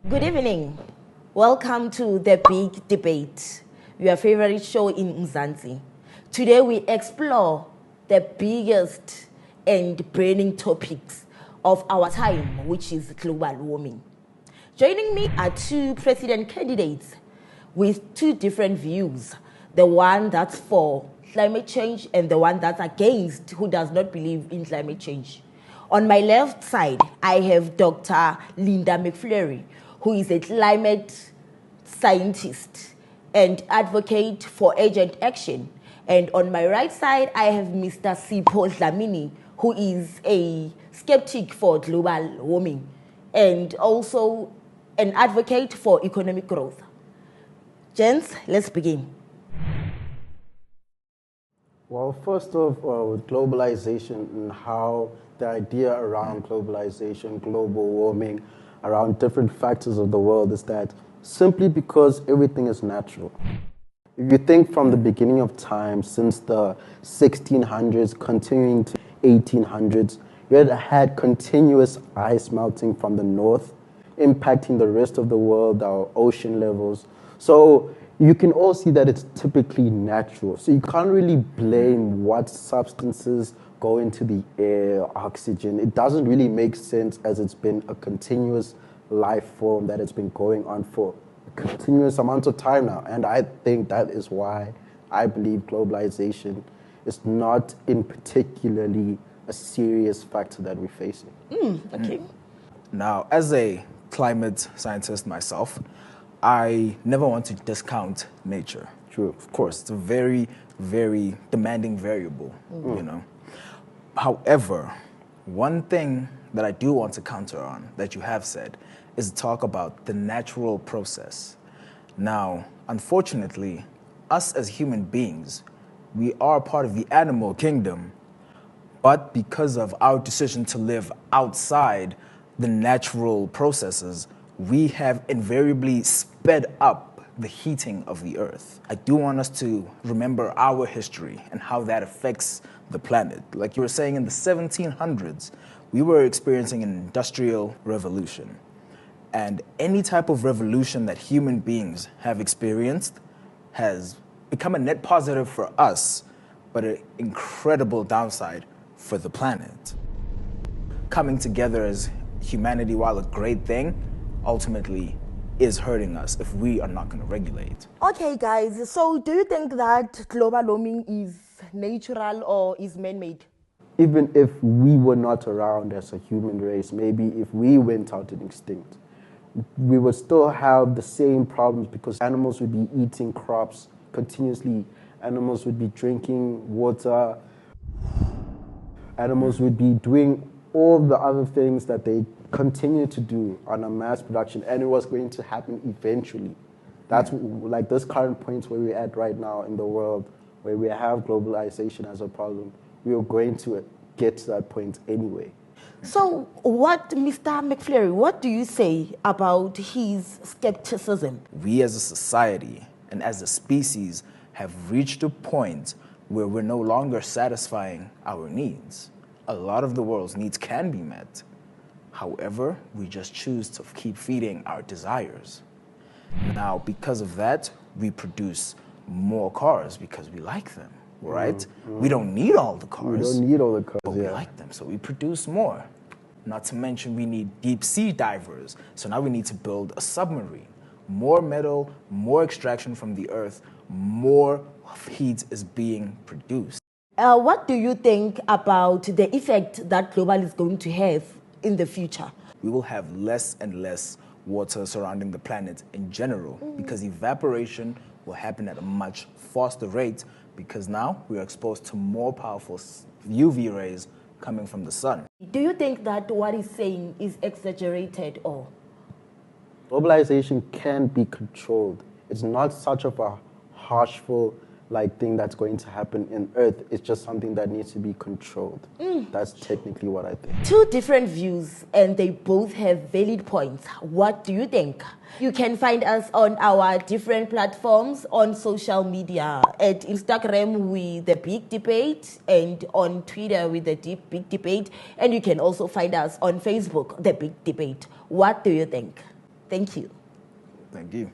Good evening. Welcome to The Big Debate, your favorite show in Mzansi. Today we explore the biggest and burning topics of our time, which is global warming. Joining me are two president candidates with two different views. The one that's for climate change and the one that's against, who does not believe in climate change. On my left side, I have Dr. Linda McFleury, who is a climate scientist and advocate for urgent action. And on my right side, I have Mr. Sipho Dlamini, who is a skeptic for global warming and also an advocate for economic growth. Gents, let's begin. Well, first off, with globalization and how the idea around globalization, global warming, around different factors of the world is that simply because everything is natural. If you think from the beginning of time, since the 1600s, continuing to 1800s, you had continuous ice melting from the north, impacting the rest of the world, our ocean levels. So you can all see that it's typically natural. So you can't really blame what substances go into the air, oxygen. It doesn't really make sense as it's been a continuous life form that it's been going on for a continuous amount of time now. And I think that is why I believe globalization is not in particularly a serious factor that we're facing. Okay. Now, as a climate scientist myself, I never want to discount nature. True. Of course, it's a very, very demanding variable, you know. However, one thing that I do want to counter on that you have said is to talk about the natural process. Now, unfortunately, us as human beings, we are part of the animal kingdom, but because of our decision to live outside the natural processes, we have invariably sped up the heating of the earth. I do want us to remember our history and how that affects the planet. Like you were saying, in the 1700s, we were experiencing an industrial revolution. And any type of revolution that human beings have experienced has become a net positive for us, but an incredible downside for the planet. Coming together as humanity, while a great thing, ultimately is hurting us if we are not going to regulate. Okay, guys, so do you think that global warming is natural or is man-made? Even if we were not around as a human race, maybe if we went out extinct, we would still have the same problems because animals would be eating crops continuously. Animals would be drinking water. Animals would be doing all the other things that they continue to do on a mass production, and it was going to happen eventually. That's like this current point where we're at right now in the world, where we have globalization as a problem. We are going to get to that point anyway. So Mr. McFleury, what do you say about his skepticism? We as a society and as a species have reached a point where we're no longer satisfying our needs. A lot of the world's needs can be met. However, we just choose to keep feeding our desires. Now, because of that, we produce more cars because we like them, right? We don't need all the cars. We don't need all the cars, but we like them, so we produce more. Not to mention we need deep sea divers, so now we need to build a submarine. More metal, more extraction from the earth, more heat is being produced. What do you think about the effect that global is going to have in the future? We will have less and less water surrounding the planet in general because evaporation will happen at a much faster rate because now we are exposed to more powerful UV rays coming from the sun. Do you think that what he's saying is exaggerated or? Globalization can be controlled. It's not such of a harshful thing that's going to happen in Earth. It's just something that needs to be controlled. That's technically what I think. Two different views and they both have valid points. What do you think? You can find us on our different platforms on social media. At Instagram with The Big Debate and on Twitter with The Big Debate. And you can also find us on Facebook, The Big Debate. What do you think? Thank you. Thank you.